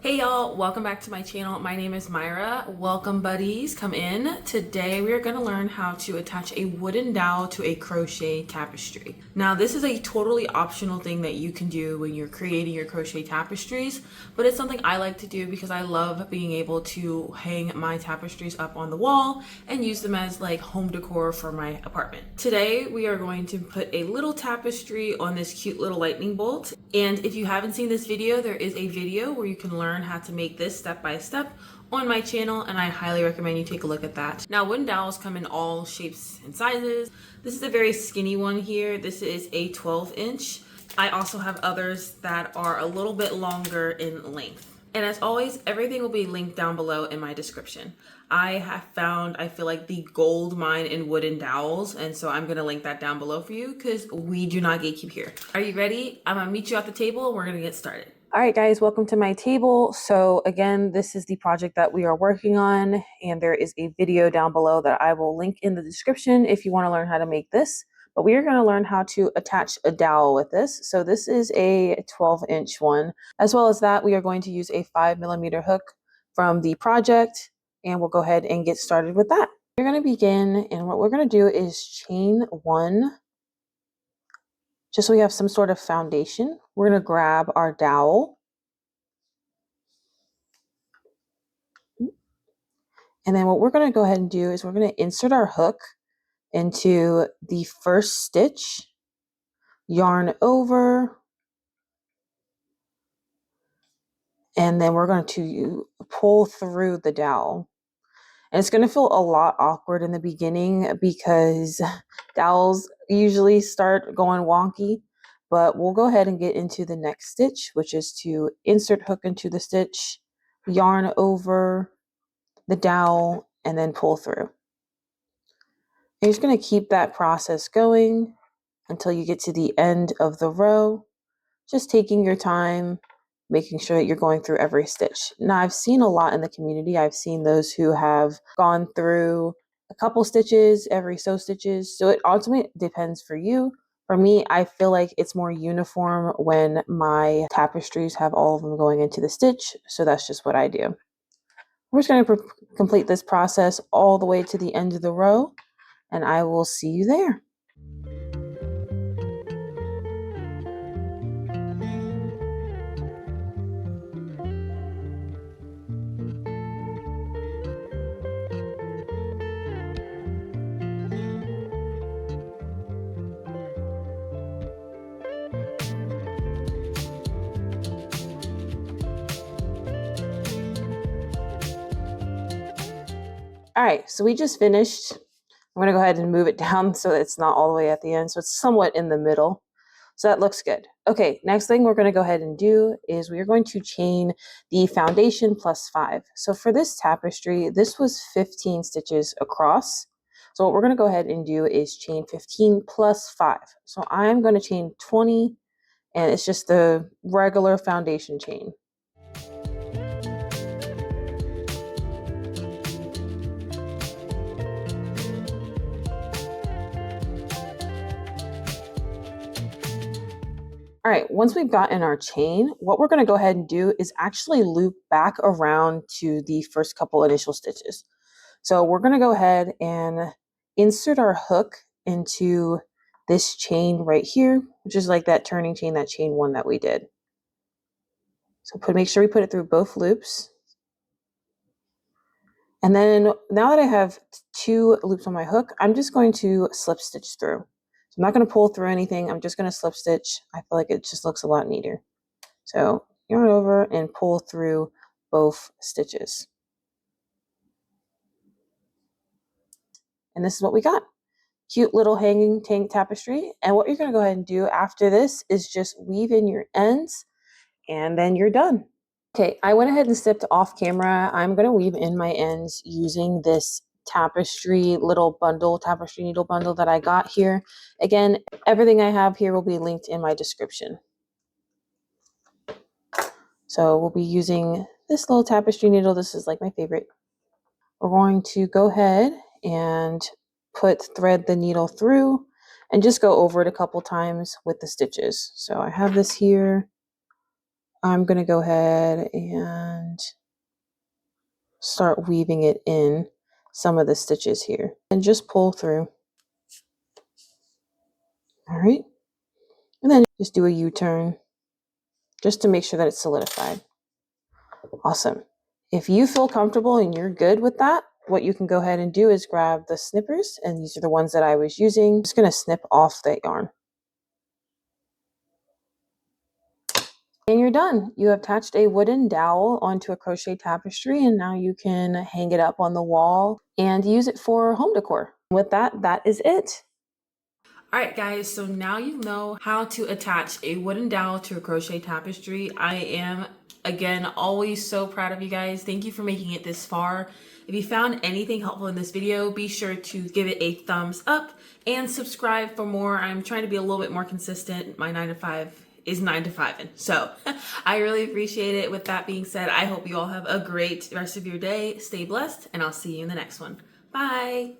Hey y'all, welcome back to my channel. My name is Myra. Welcome buddies, come in. Today we are going to learn how to attach a wooden dowel to a crochet tapestry. Now this is a totally optional thing that you can do when you're creating your crochet tapestries, but it's something I like to do because I love being able to hang my tapestries up on the wall and use them as like home decor for my apartment. Today we are going to put a little tapestry on this cute little lightning bolt, and if you haven't seen this video, there is a video where you can learn how to make this step by step on my channel, and I highly recommend you take a look at that. Now, wooden dowels come in all shapes and sizes. This is a very skinny one here. This is a 12-inch. I also have others that are a little bit longer in length. And as always, everything will be linked down below in my description. I have found, I feel like, the gold mine in wooden dowels, and so I'm gonna link that down below for you because we do not gatekeep here. Are you ready? I'm gonna meet you at the table and we're gonna get started. All right, guys, welcome to my table. So again, this is the project that we are working on, and there is a video down below that I will link in the description if you want to learn how to make this. But we are going to learn how to attach a dowel with this. So this is a 12-inch one. As well as that, we are going to use a 5mm hook from the project, and we'll go ahead and get started with that. We're going to begin, and what we're going to do is chain one, just so we have some sort of foundation. We're going to grab our dowel. And then what we're going to go ahead and do is we're going to insert our hook into the first stitch, yarn over, and then we're going to pull through the dowel. And it's going to feel a lot awkward in the beginning because dowels usually start going wonky, but we'll go ahead and get into the next stitch, which is to insert hook into the stitch, yarn over the dowel, and then pull through. You're just going to keep that process going until you get to the end of the row, just taking your time, making sure that you're going through every stitch. Now, I've seen a lot in the community. I've seen those who have gone through a couple stitches, every so stitches. So it ultimately depends for you. For me, I feel like it's more uniform when my tapestries have all of them going into the stitch. So that's just what I do. We're just going to complete this process all the way to the end of the row, and I will see you there. All right, so we just finished. I'm gonna go ahead and move it down so that it's not all the way at the end. So it's somewhat in the middle. So that looks good. Okay, next thing we're gonna go ahead and do is we are going to chain the foundation plus 5. So for this tapestry, this was 15 stitches across. So what we're gonna go ahead and do is chain 15 plus 5. So I'm gonna chain 20, and it's just the regular foundation chain. All right, once we've gotten our chain, what we're going to go ahead and do is actually loop back around to the first couple initial stitches. So we're going to go ahead and insert our hook into this chain right here, which is like that turning chain, that chain one that we did. So make sure we put it through both loops. And then now that I have 2 loops on my hook, I'm just going to slip stitch through. I'm not going to pull through anything. I'm just going to slip stitch. I feel like it just looks a lot neater. So yarn over and pull through both stitches. And this is what we got. Cute little hanging tank tapestry. And what you're going to go ahead and do after this is just weave in your ends, and then you're done. Okay, I went ahead and stepped off camera. I'm going to weave in my ends using this tapestry little bundle, tapestry needle bundle that I got here. Again, everything I have here will be linked in my description. So we'll be using this little tapestry needle. This is like my favorite. We're going to go ahead and thread the needle through and just go over it a couple times with the stitches. So I have this here. I'm going to go ahead and start weaving it in some of the stitches here and just pull through. All right. And then just do a U-turn just to make sure that it's solidified. Awesome. If you feel comfortable and you're good with that, what you can go ahead and do is grab the snippers, and these are the ones that I was using. I'm just going to snip off that yarn. And you're done. You have attached a wooden dowel onto a crochet tapestry, and now you can hang it up on the wall and use it for home decor. With that, that is it. All right, guys, so now you know how to attach a wooden dowel to a crochet tapestry. I am, again, always so proud of you guys. Thank you for making it this far. If you found anything helpful in this video, be sure to give it a thumbs up and subscribe for more. I'm trying to be a little bit more consistent. My 9 to 5 is 9 to 5. So I really appreciate it. With that being said, I hope you all have a great rest of your day. Stay blessed, and I'll see you in the next one. Bye.